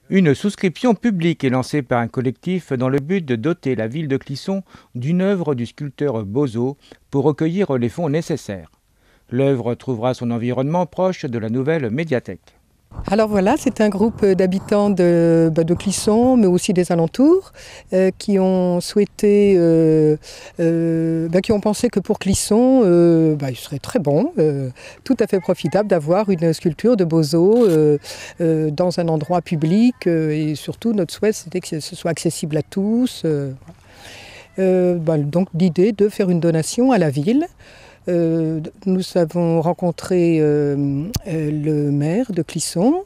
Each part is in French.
Une souscription publique est lancée par un collectif dans le but de doter la ville de Clisson d'une œuvre du sculpteur Bozo pour recueillir les fonds nécessaires. L'œuvre trouvera son environnement proche de la nouvelle médiathèque. Alors voilà, c'est un groupe d'habitants de Clisson, mais aussi des alentours, qui ont souhaité, qui ont pensé que pour Clisson, il serait très bon, tout à fait profitable d'avoir une sculpture de Bozo dans un endroit public. Et surtout, notre souhait, c'était que ce soit accessible à tous. Donc l'idée de faire une donation à la ville. Nous avons rencontré le maire de Clisson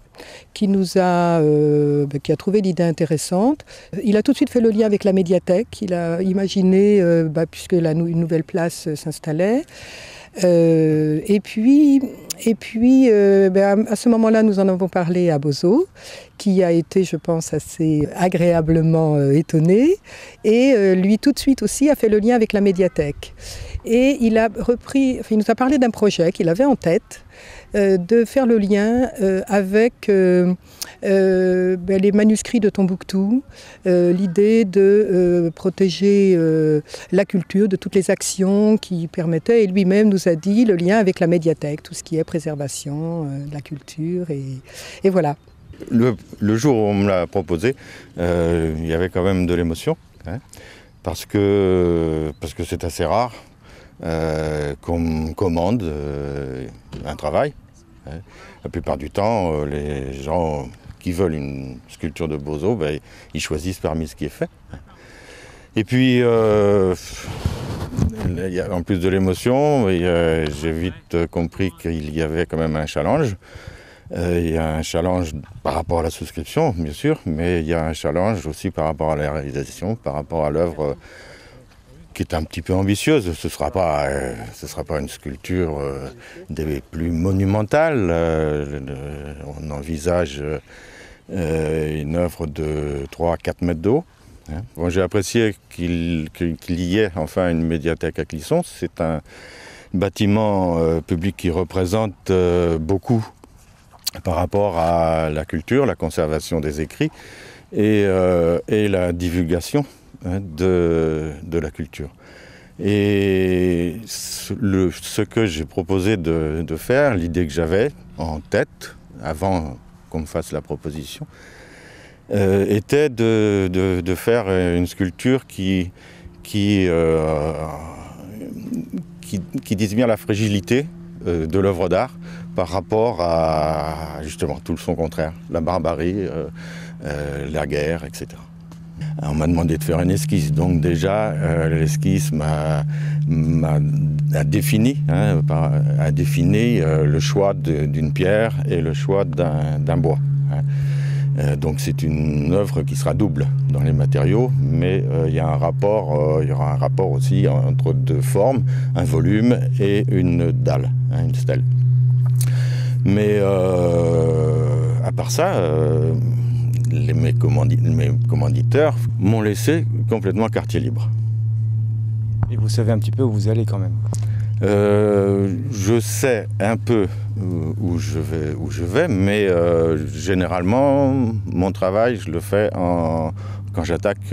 qui a trouvé l'idée intéressante. Il a tout de suite fait le lien avec la médiathèque. Il a imaginé, puisque une nouvelle place s'installait. À ce moment-là, nous en avons parlé à Bozo, qui a été, je pense, assez agréablement étonné. Et lui, tout de suite aussi, a fait le lien avec la médiathèque. Et il nous a parlé d'un projet qu'il avait en tête, de faire le lien avec les manuscrits de Tombouctou, l'idée de protéger la culture de toutes les actions qui permettaient, et lui-même nous a dit le lien avec la médiathèque, tout ce qui est préservation de la culture, et voilà. Le jour où on me l'a proposé, il y avait quand même de l'émotion, parce que c'est assez rare qu'on me commande un travail. La plupart du temps, les gens qui veulent une sculpture de Bozo, ils choisissent parmi ce qui est fait. Et puis, en plus de l'émotion, j'ai vite compris qu'il y avait quand même un challenge. Il y a un challenge par rapport à la souscription, bien sûr, mais il y a un challenge aussi par rapport à la réalisation, par rapport à l'œuvre qui est un petit peu ambitieuse. Ce ne sera pas une sculpture des plus monumentales. On envisage une œuvre de 3 à 4 mètres de haut. Bon, j'ai apprécié qu'il y ait enfin une médiathèque à Clisson. C'est un bâtiment public qui représente beaucoup par rapport à la culture, la conservation des écrits et la divulgation de la culture. Et ce que j'ai proposé de faire, l'idée que j'avais en tête, avant qu'on me fasse la proposition, était de faire une sculpture qui dise bien la fragilité de l'œuvre d'art par rapport à justement tout son contraire, la barbarie, la guerre, etc. On m'a demandé de faire une esquisse, donc déjà l'esquisse a défini le choix d'une pierre et le choix d'un bois. Donc c'est une œuvre qui sera double dans les matériaux, mais il y aura un rapport aussi entre deux formes, un volume et une dalle, une stèle. Mais à part ça, mes commanditeurs m'ont laissé complètement quartier libre. Et vous savez un petit peu où vous allez quand même? Je sais un peu où je vais, mais généralement, mon travail, je le fais quand j'attaque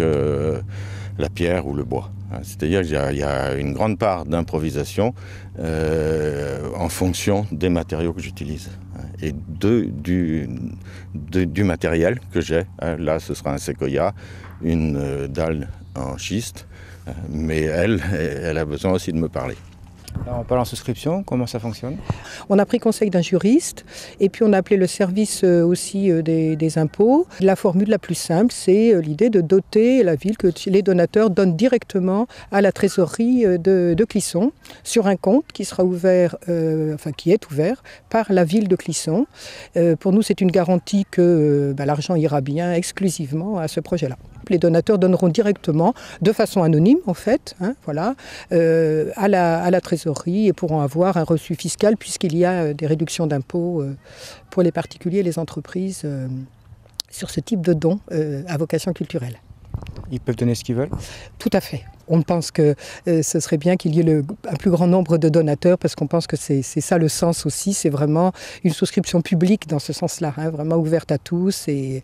la pierre ou le bois. C'est-à-dire qu'il y a une grande part d'improvisation en fonction des matériaux que j'utilise et du matériel que j'ai. Là, ce sera un séquoia, une dalle en schiste, mais elle a besoin aussi de me parler. Alors, on parle en souscription, comment ça fonctionne? On a pris conseil d'un juriste et puis on a appelé le service aussi des impôts. La formule la plus simple, c'est l'idée de doter la ville, que les donateurs donnent directement à la trésorerie de Clisson sur un compte qui sera ouvert, qui est ouvert par la ville de Clisson. Pour nous, c'est une garantie que l'argent ira bien exclusivement à ce projet-là. Les donateurs donneront directement, de façon anonyme en fait, à la trésorerie et pourront avoir un reçu fiscal puisqu'il y a des réductions d'impôts pour les particuliers et les entreprises sur ce type de dons à vocation culturelle. Ils peuvent donner ce qu'ils veulent? Tout à fait. On pense que ce serait bien qu'il y ait un plus grand nombre de donateurs parce qu'on pense que c'est ça le sens aussi, c'est vraiment une souscription publique dans ce sens-là, hein, vraiment ouverte à tous et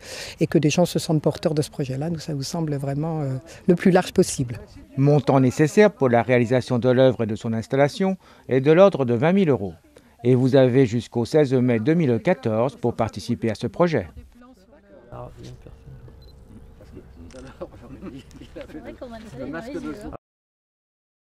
que des gens se sentent porteurs de ce projet-là. Nous, ça nous semble vraiment le plus large possible. Montant nécessaire pour la réalisation de l'œuvre et de son installation est de l'ordre de 20 000 €. Et vous avez jusqu'au 16 mai 2014 pour participer à ce projet. Le masque de